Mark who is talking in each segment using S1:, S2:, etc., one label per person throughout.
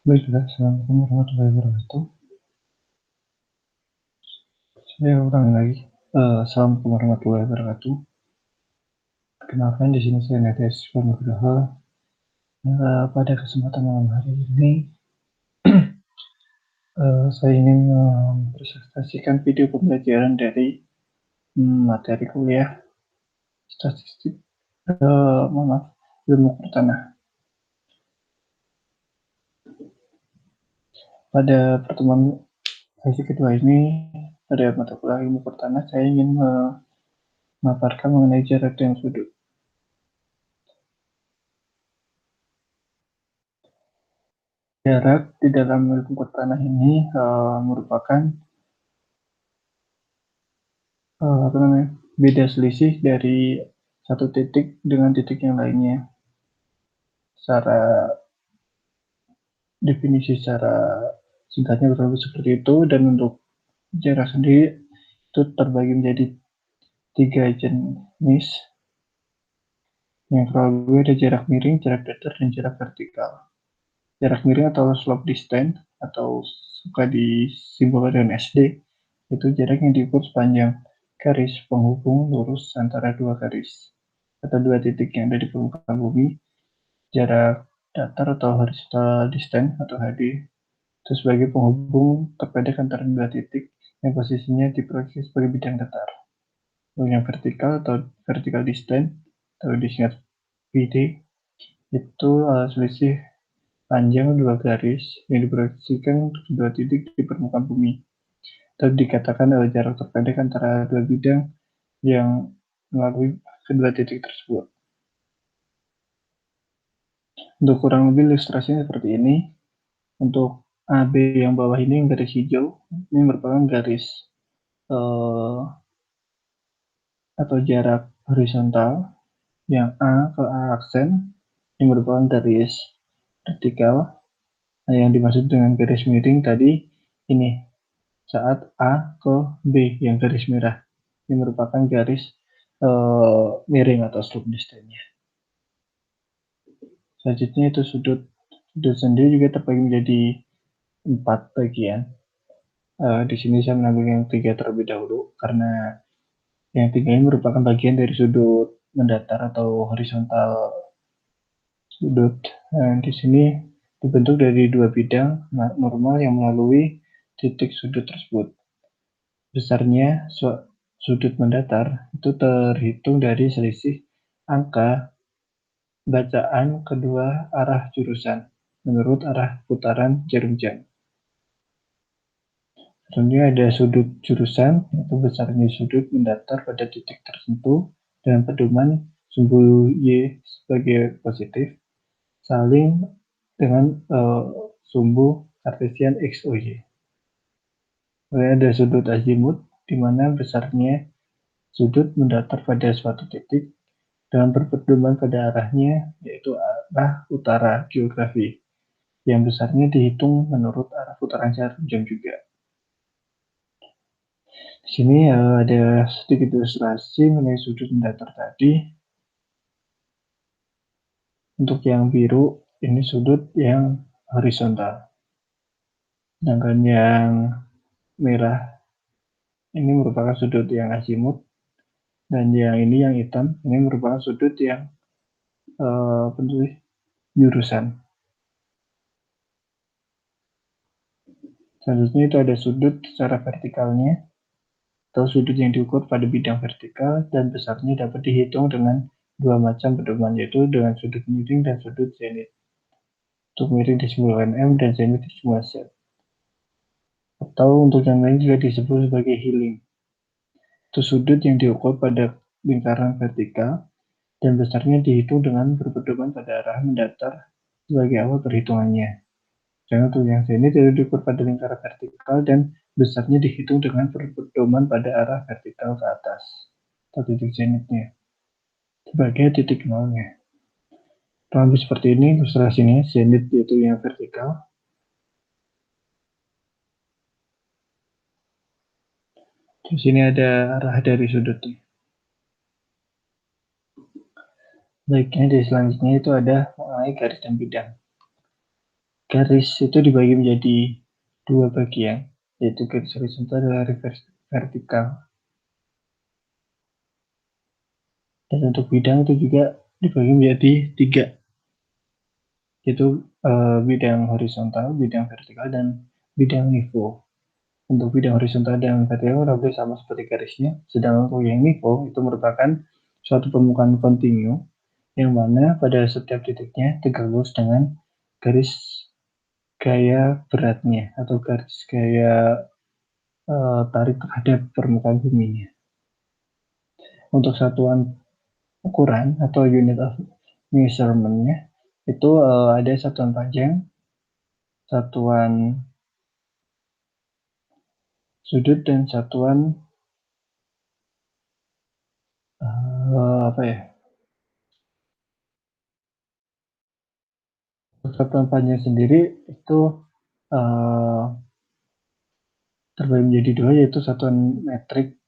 S1: Baiklah, Assalamualaikum warahmatullahi wabarakatuh. Saya ulangi lagi. Assalamualaikum warahmatullahi wabarakatuh. Perkenalkan di sini saya Netes Nugroho. Pada kesempatan malam hari ini, saya ingin mempresentasikan video pembelajaran dari materi kuliah statistik, maaf, ilmu pertanahan. Pada pertemuan sesi kedua ini, pada mata kuliah ilmu pertanahan, saya ingin memaparkan mengenai jarak dan sudut. Jarak di dalam ilmu pertanahan ini merupakan beda selisih dari satu titik dengan titik yang lainnya. Secara definisi secara singkatnya kurang lebih seperti itu, dan untuk jarak sendiri itu terbagi menjadi 3 jenis. Yang pertama ada jarak miring, jarak datar, dan jarak vertikal. Jarak miring atau slope distance atau suka disimbolkan dengan SD, itu jarak yang diukur sepanjang garis penghubung lurus antara dua garis atau dua titik yang ada di permukaan bumi. Jarak datar atau horizontal distance atau HD itu sebagai penghubung terpendek antara dua titik yang posisinya diproyeksi sebagai bidang datar. Lalu yang vertikal atau vertical distance atau disingkat VD itu selisih panjang dua garis yang diproyeksikan untuk dua titik di permukaan bumi. Atau dikatakan jarak terpendek antara dua bidang yang melalui kedua titik tersebut. Untuk kurang lebih ilustrasinya seperti ini. Untuk AB yang bawah ini yang garis hijau, ini merupakan garis atau jarak horizontal. Yang A ke A aksen, ini merupakan garis vertikal. Nah, yang dimaksud dengan garis miring tadi ini saat A ke B yang garis merah, ini merupakan garis miring atau slope distance-nya. Selanjutnya itu sudut. Sudut sendiri juga terbagi menjadi 4 bagian. Di sini saya mengambil yang 3 terlebih dahulu karena yang 3 ini merupakan bagian dari sudut mendatar atau horizontal sudut. Di sini dibentuk dari dua bidang normal yang melalui titik sudut tersebut. Besarnya sudut mendatar itu terhitung dari selisih angka bacaan kedua arah jurusan menurut arah putaran jarum jam. Selanjutnya ada sudut jurusan, yaitu besarnya sudut mendatar pada titik tertentu dengan pedoman sumbu Y sebagai positif, saling dengan sumbu kartesian X, O, Y. Kemudian ada sudut azimut, di mana besarnya sudut mendatar pada suatu titik dengan berpedoman pada arahnya, yaitu arah utara geografi, yang besarnya dihitung menurut arah putaran jarum jam juga. Di sini ada sedikit ilustrasi mengenai sudut mendatar tadi. Untuk yang biru, ini sudut yang horizontal. Sedangkan yang merah, ini merupakan sudut yang azimut. Dan yang ini yang hitam, ini merupakan sudut yang jurusan. Selanjutnya itu ada sudut secara vertikalnya, atau sudut yang diukur pada bidang vertikal dan besarnya dapat dihitung dengan dua macam pedoman, yaitu dengan sudut miring dan sudut zenit. Untuk miring disimbolkan M dan zenit disimbolkan Z. Atau untuk yang lain juga disebut sebagai healing. Itu sudut yang diukur pada lingkaran vertikal dan besarnya dihitung dengan berpedoman pada arah mendatar sebagai awal perhitungannya. Dan untuk yang zenit itu diukur pada lingkaran vertikal dan besarnya dihitung dengan berpedoman pada arah vertikal ke atas atau titik zenitnya sebagai titik nolnya. Kurang lebih seperti ini ilustrasinya. Zenit yaitu yang vertikal. Di sini ada arah dari sudutnya. Baiknya di selanjutnya itu ada mengenai garis dan bidang. garis itu dibagi menjadi dua bagian, yaitu garis horizontal dan garis vertikal. Dan untuk bidang itu juga dibagi menjadi tiga, yaitu bidang horizontal, bidang vertikal, dan bidang nivo. Untuk bidang horizontal dan vertikal lebih sama seperti garisnya, sedangkan untuk yang nivo itu merupakan suatu permukaan kontinu yang mana pada setiap titiknya tegak lurus dengan garis gaya beratnya atau garis gaya tarik terhadap permukaan buminya. Untuk satuan ukuran atau unit of measurement-nya itu ada satuan panjang, satuan sudut, dan satuan apa ya? Satuan panjang sendiri itu uh, terbagi menjadi dua, yaitu satuan metrik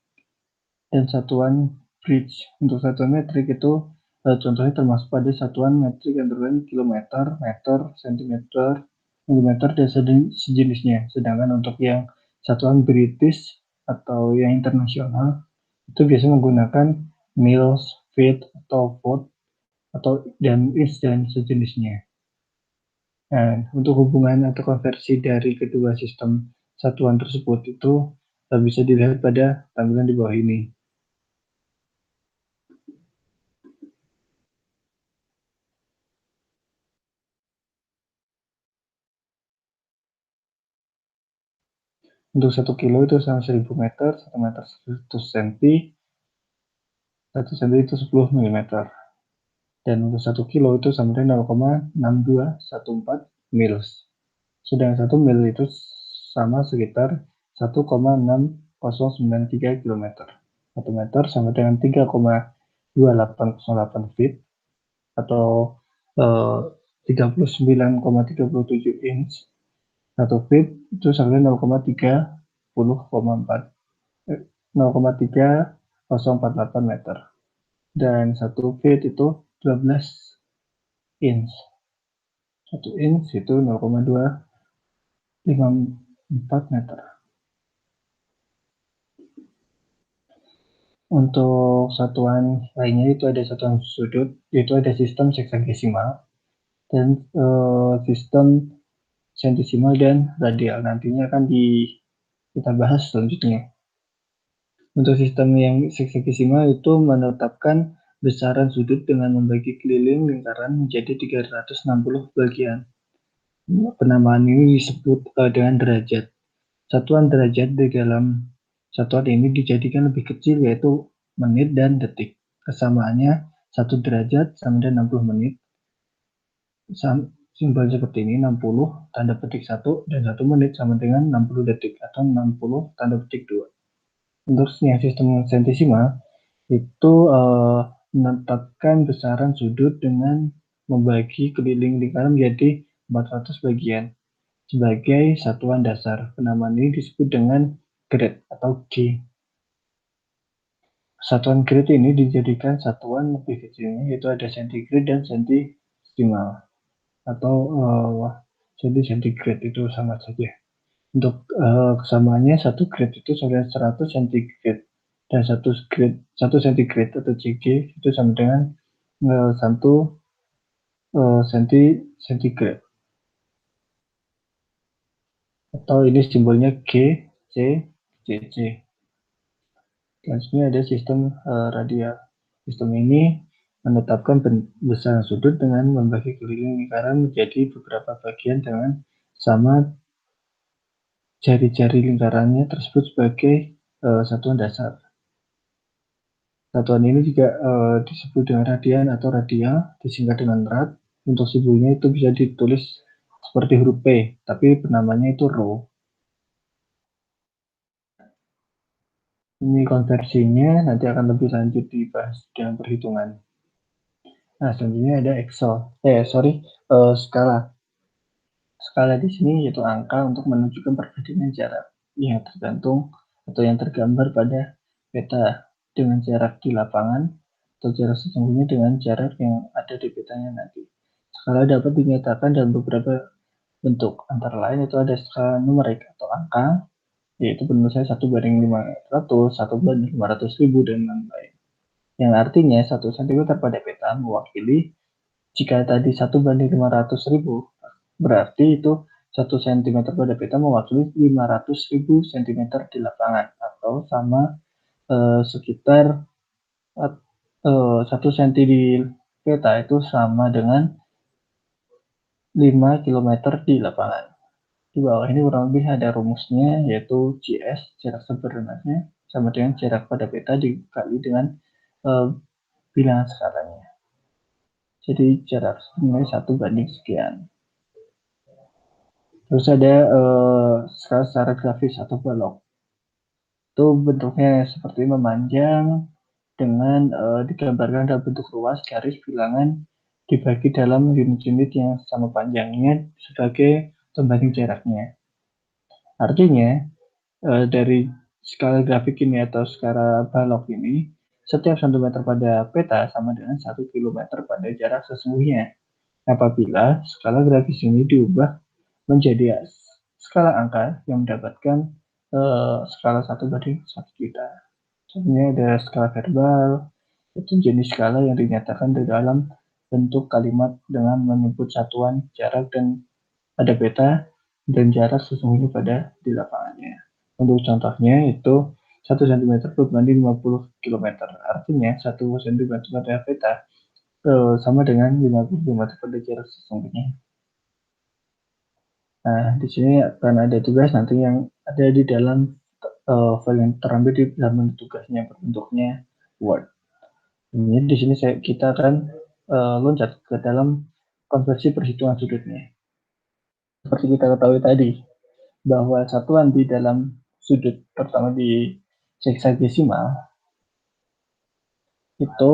S1: dan satuan bridge. Untuk satuan metrik itu contohnya termasuk pada satuan metrik yang terkait kilometer, meter, sentimeter, milimeter, dan sejenisnya. Sedangkan untuk yang satuan British atau yang internasional itu biasanya menggunakan mils, feet, atau foot, atau dan inch dan sejenisnya. Nah, untuk hubungan atau konversi dari kedua sistem satuan tersebut itu bisa dilihat pada tampilan di bawah ini. Untuk 1 kilo itu sama 1000 meter, 1 meter 100 cm, 1 cm itu 10 mm. Dan untuk 1 kilo itu sama dengan 0,6214 mils. Sedangkan 1 mil itu sama sekitar 1,6093 km. 1 meter sama dengan 3,2808 feet atau 39,37 inch. 1 feet itu sama dengan 0,3048 meter. Dan 1 feet itu 12 inch. 1 inch itu 0,254 meter. Untuk satuan lainnya itu ada satuan sudut, yaitu ada sistem seksagesimal dan sistem sentisimal dan radial. Nantinya akan kita bahas selanjutnya. Untuk sistem yang seksagesimal itu menetapkan besaran sudut dengan membagi keliling lingkaran menjadi 360 bagian. Penamaan ini disebut dengan derajat. Satuan derajat di dalam satuan ini dijadikan lebih kecil, yaitu menit dan detik. Kesamaannya 1 derajat sama dengan 60 menit. Simbol seperti ini 60 tanda petik 1 dan 1 menit sama dengan 60 detik atau 60 tanda petik 2. Untuk yang sistem sentisimal itu menetapkan besaran sudut dengan membagi keliling lingkaran menjadi 400 bagian sebagai satuan dasar. Penamaan ini disebut dengan grade atau G. Satuan grade ini dijadikan satuan lebih kecilnya, yaitu ada centigrade dan centisimal atau centigrade itu sama saja. Untuk kesamaannya 1 grade itu sama dengan 100 centigrade dan 1 centigrade atau CG itu sama dengan 1 centigrade. Atau ini simbolnya G, C, C. Selanjutnya ada sistem radial. Sistem ini menetapkan besaran sudut dengan membagi keliling lingkaran menjadi beberapa bagian dengan sama jari-jari lingkarannya tersebut sebagai satuan dasar. Satuan ini juga disebut dengan radian atau radial, disingkat dengan rad. Untuk simbolnya itu bisa ditulis seperti huruf P, tapi penamanya itu rho. Ini konversinya nanti akan lebih lanjut dibahas dengan perhitungan. Nah, selanjutnya ada Excel. Skala. Skala di sini yaitu angka untuk menunjukkan perbedaan jarak yang tergantung atau yang tergambar pada peta dengan jarak di lapangan atau jarak sesungguhnya dengan jarak yang ada di petanya nanti. Skala dapat dinyatakan dalam beberapa bentuk. Antara lain itu ada skala numerik atau angka, yaitu menurut saya 1/500, 1/500.000, dan lain-lain. Yang artinya 1 cm pada peta mewakili jika tadi 1/500.000, berarti itu 1 cm pada peta mewakili 500.000 cm di lapangan, atau sama sekitar 1 cm di peta itu sama dengan 5 km di lapangan. Di bawah ini kurang lebih ada rumusnya, yaitu JS, jarak sebenarnya, sama dengan jarak pada peta dikali dengan bilangan skalanya. Jadi jarak sebenarnya 1/sekian. Terus ada skala secara grafis atau balok. Itu bentuknya seperti memanjang dengan digambarkan dalam bentuk ruas garis bilangan dibagi dalam unit-unit yang sama panjangnya sebagai pembanding jaraknya. Artinya dari skala grafik ini atau skala balok ini, setiap 1 meter pada peta sama dengan 1 kilometer pada jarak sesungguhnya. Apabila skala grafis ini diubah menjadi skala angka yang mendapatkan skala 1/1 juta. Contohnya ada skala verbal, itu jenis skala yang dinyatakan di dalam bentuk kalimat dengan menyebut satuan jarak dan pada peta dan jarak sesungguhnya pada di lapangannya. Untuk contohnya itu 1 cm berbanding 50 km. Artinya 1 cm pada peta sama dengan 50 km pada jarak sesungguhnya. Nah, di sini akan ada tugas nanti yang ada di dalam file yang terambil di dalam tugasnya berbentuknya Word. Ini di sini kita akan loncat ke dalam konversi perhitungan sudutnya. Seperti kita ketahui tadi, bahwa satuan di dalam sudut pertama di heksagesimal itu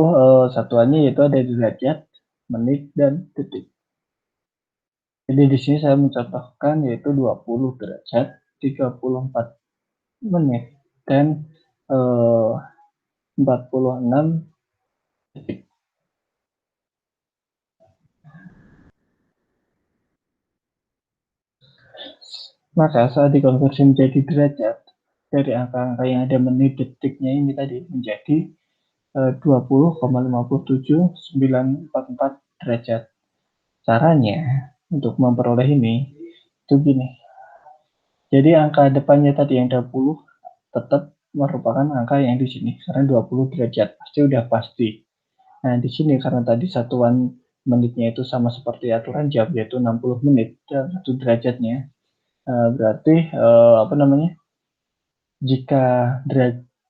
S1: satuannya yaitu ada derajat, menit, dan detik. Jadi di sini saya mencontohkan yaitu 20 derajat, 34 menit, dan 46 detik. Maka saat dikonversi menjadi derajat, dari angka-angka yang ada menit detiknya ini tadi menjadi 20,57944 derajat. Caranya untuk memperoleh ini itu gini. Jadi angka depannya tadi yang 20 tetap merupakan angka yang di sini karena 20 derajat pasti udah pasti. Nah, di sini karena tadi satuan menitnya itu sama seperti aturan jam yaitu 60 menit dan 1 derajatnya. Berarti apa namanya? Jika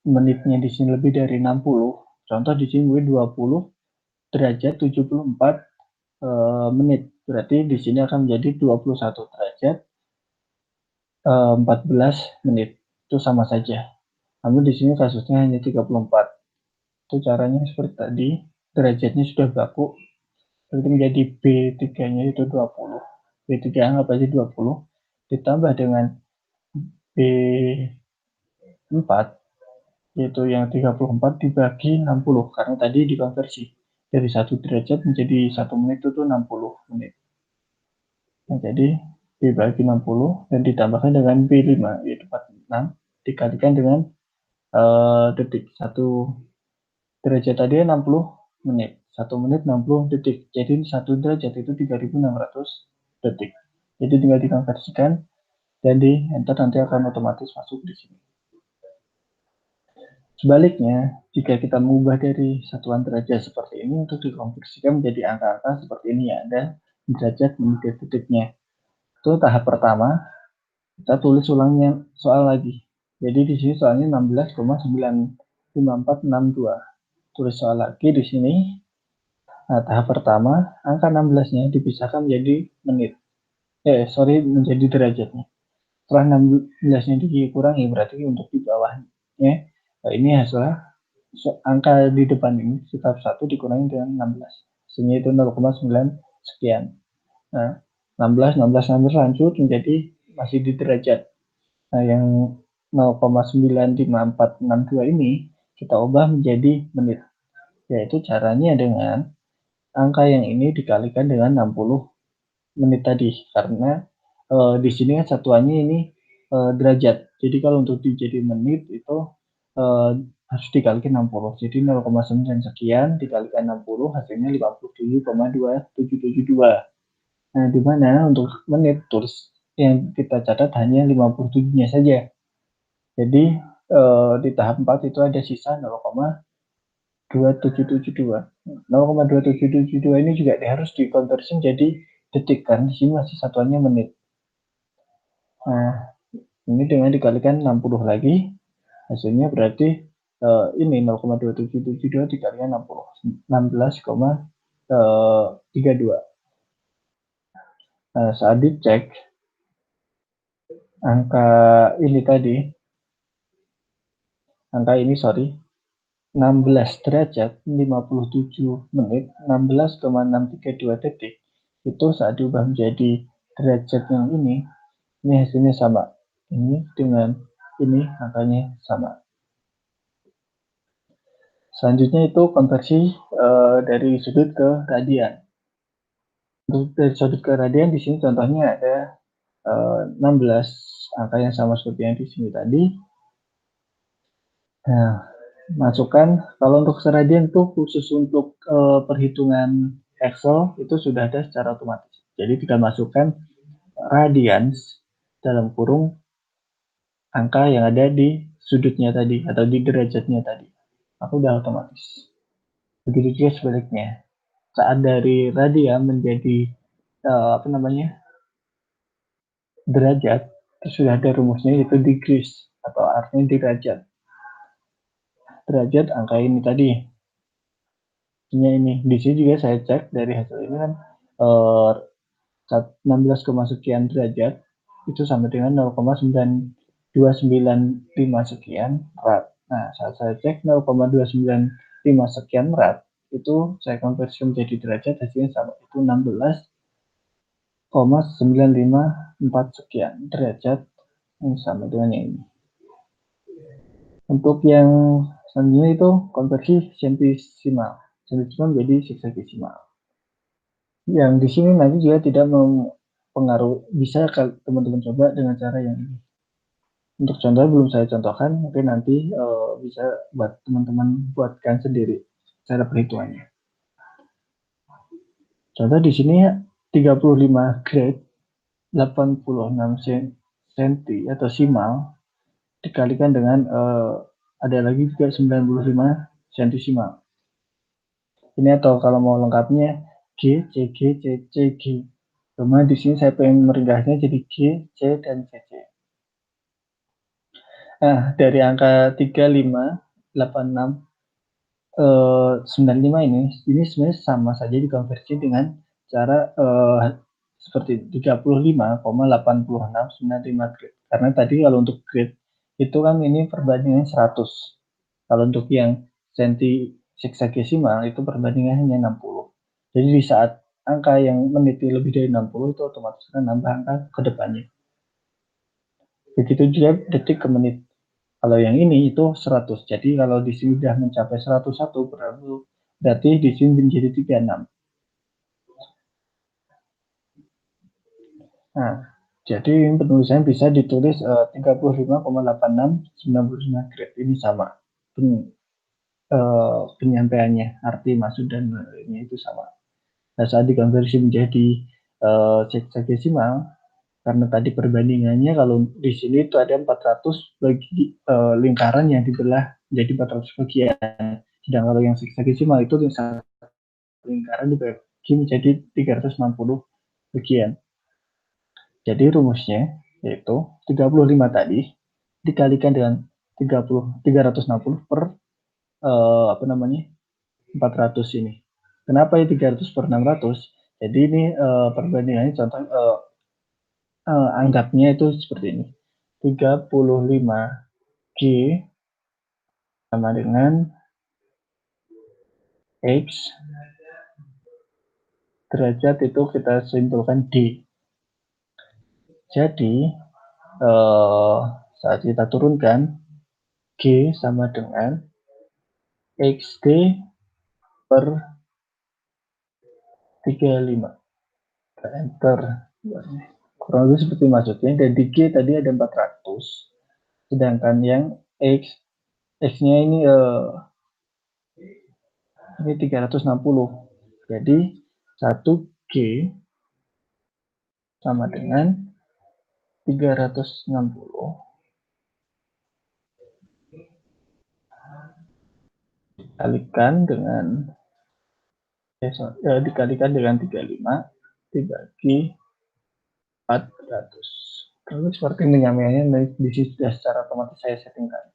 S1: menitnya di sini lebih dari 60, contoh di sini gue 20 derajat 74 menit. Berarti di sini akan menjadi 21 derajat 14 menit. Itu sama saja. Namun di sini kasusnya hanya 34. Itu caranya seperti tadi. Derajatnya sudah baku. Berarti menjadi B3-nya itu 20. B3 anggap aja 20. Ditambah dengan B4 yaitu yang 34 dibagi 60 karena tadi dikonversi dari 1 derajat menjadi 1 menit itu 60 menit. Nah, jadi dibagi 60 dan ditambahkan dengan B5 yaitu 46 dikalikan dengan detik. 1 derajat tadi 60 menit. 1 menit 60 detik. Jadi 1 derajat itu 3600 detik. Jadi tinggal dikonversikan dan di enter nanti akan otomatis masuk di sini. Sebaliknya, jika kita mengubah dari satuan derajat seperti ini untuk dikonversikan menjadi angka-angka seperti ini ya, ada derajat menit detiknya. Itu tahap pertama, kita tulis ulangnya soal lagi. Jadi di sini soalnya 16,95462. Tulis soal lagi di sini. Nah, tahap pertama, angka 16-nya dipisahkan menjadi menit. Menjadi derajatnya. Setelah 16-nya dikurangi, berarti untuk di bawahnya ini hasilnya angka di depan ini sekitar 1 dikurangi dengan 16 hasilnya itu 0,9 sekian. Nah, 16 lanjut menjadi masih di derajat. Nah, yang 0,95462 ini kita ubah menjadi menit, yaitu caranya dengan angka yang ini dikalikan dengan 60 menit tadi, karena di sini kan satuannya ini derajat. Jadi kalau untuk dijadiin menit itu harus dikalikan 60. Jadi 0,9 sekian dikalikan 60 hasilnya 57,2772. Nah, di mana untuk menit tulis yang kita catat hanya 57-nya saja. Jadi di tahap 4 itu ada sisa 0,2772. 0,2772 ini juga harus dikonversi jadi detik karena di sini masih satuannya menit. Nah, ini dengan dikalikan 60 lagi, hasilnya berarti ini 0,2772 dikalikan 60, 16,32. Nah, saat dicek angka ini tadi, angka ini 16 derajat 57 menit 16,632 detik itu saat diubah menjadi derajat yang ini hasilnya sama. Ini dengan ini angkanya sama. Selanjutnya itu konversi dari sudut ke radian. Untuk dari sudut ke radian di sini contohnya ada 16 angka yang sama seperti yang di sini tadi. Nah, masukkan kalau untuk seradian itu khusus untuk perhitungan Excel itu sudah ada secara otomatis. Jadi tinggal masukkan radians dalam kurung angka yang ada di sudutnya tadi atau di derajatnya tadi. Aku udah otomatis. Begitu juga sebaliknya. Saat dari radian menjadi derajat, itu sudah ada rumusnya yaitu degrees atau artinya derajat. Derajat angka ini tadi. Ini di sini juga saya cek dari hasil ini kan 16, sekian derajat itu sama dengan 0,9295 sekian rad. Nah, saat saya cek 0,295 sekian rad itu saya konversi menjadi derajat hasilnya sama itu 16,954 sekian derajat yang sama dengan yang ini. Untuk yang selanjutnya itu konversi sentisimal. Sentisimal menjadi seksagesimal. Yang di sini nanti juga tidak mempengaruhi, bisa teman-teman coba dengan cara yang ini. Untuk contoh belum saya contohkan, mungkin nanti bisa buat teman-teman buatkan sendiri cara perhitungannya. Contoh di sini 35 grade 86 cm atau simal dikalikan dengan ada lagi juga 95 sentisimal. Ini atau kalau mau lengkapnya G, C, G, C, C, G. Cuma di sini saya pengen meringkasnya jadi G, C, dan C, C. Nah, dari angka 3586 95 ini sebenarnya sama saja dikonversi dengan cara seperti 35,8695 grade. Karena tadi kalau untuk grade itu kan ini perbandingannya 100. Kalau untuk yang senti seksagesimal itu perbandingannya hanya 60. Jadi di saat angka yang meniti lebih dari 60 itu otomatis akan nambah angka ke depannya. Begitu juga detik ke menit. Kalau yang ini itu 100. Jadi kalau di sini sudah mencapai 101 berarti di sini menjadi 36. Nah, jadi penulisannya bisa ditulis 35,8695 grade. Ini sama. Penyampaiannya, arti maksud dan ini itu sama. Nah, saat dikonversi menjadi seksagesimal, karena tadi perbandingannya kalau di sini itu ada 400 bagi lingkaran yang dibelah menjadi 400 bagian. Sedang kalau yang seksagesimal itu lingkaran dibagi menjadi 360 bagian. Jadi rumusnya yaitu 35 tadi dikalikan dengan 360 per 400 ini. Kenapa ya 300 per 600? Jadi ini perbandingannya contoh anggapnya itu seperti ini. 35 G sama dengan X derajat itu kita simpulkan D. Jadi saat kita turunkan G sama dengan XD per 35. Enter. kurang lebih seperti maksudnya. Dan di G tadi ada 400, sedangkan yang X-nya ini 360. Jadi 1G sama dengan 360 dikalikan dengan 35 dibagi 400. Lalu seperti menyamainya di sini sudah secara otomatis saya settingkan.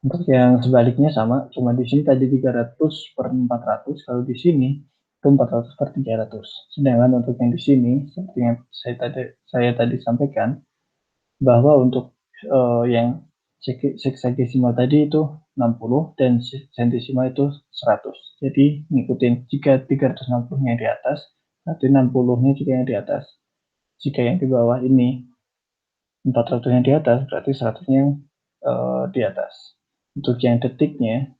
S1: Untuk yang sebaliknya sama, cuma di sini tadi 300 per 400, kalau di sini itu 400 per 300. Sedangkan untuk yang di sini, seperti yang saya tadi sampaikan, bahwa untuk yang sexagesimal tadi itu 60 dan centesimal itu 100. Jadi ngikutin jika 360-nya di atas, nanti 60-nya juga yang di atas. Jika yang di bawah ini 400-nya di atas, berarti 100-nya yang di atas. Untuk yang detiknya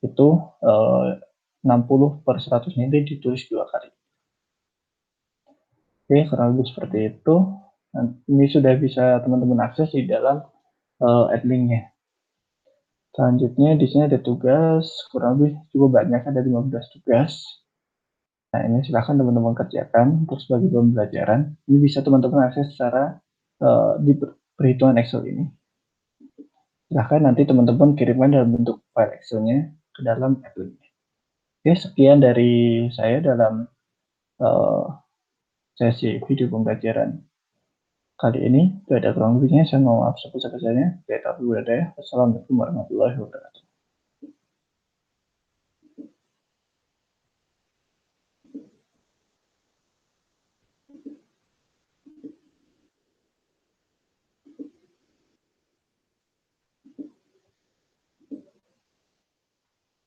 S1: itu 60 per 100-nya itu ditulis 2 kali. Oke, kurang lebih seperti itu. Ini sudah bisa teman-teman akses di dalam admin-nya. Selanjutnya di sini ada tugas, kurang lebih cukup banyak, ada 15 tugas. Nah, ini silahkan teman-teman kerjakan untuk sebagai pembelajaran. Ini bisa teman-teman akses secara di perhitungan Excel ini. Silahkan nanti teman-teman kirimkan dalam bentuk file Excel-nya ke dalam admin-nya. Oke, sekian dari saya dalam sesi video pembelajaran kali ini. Tidak ada kurang lebihnya, saya mohon maaf sebesar-besarnya. Assalamualaikum warahmatullahi wabarakatuh.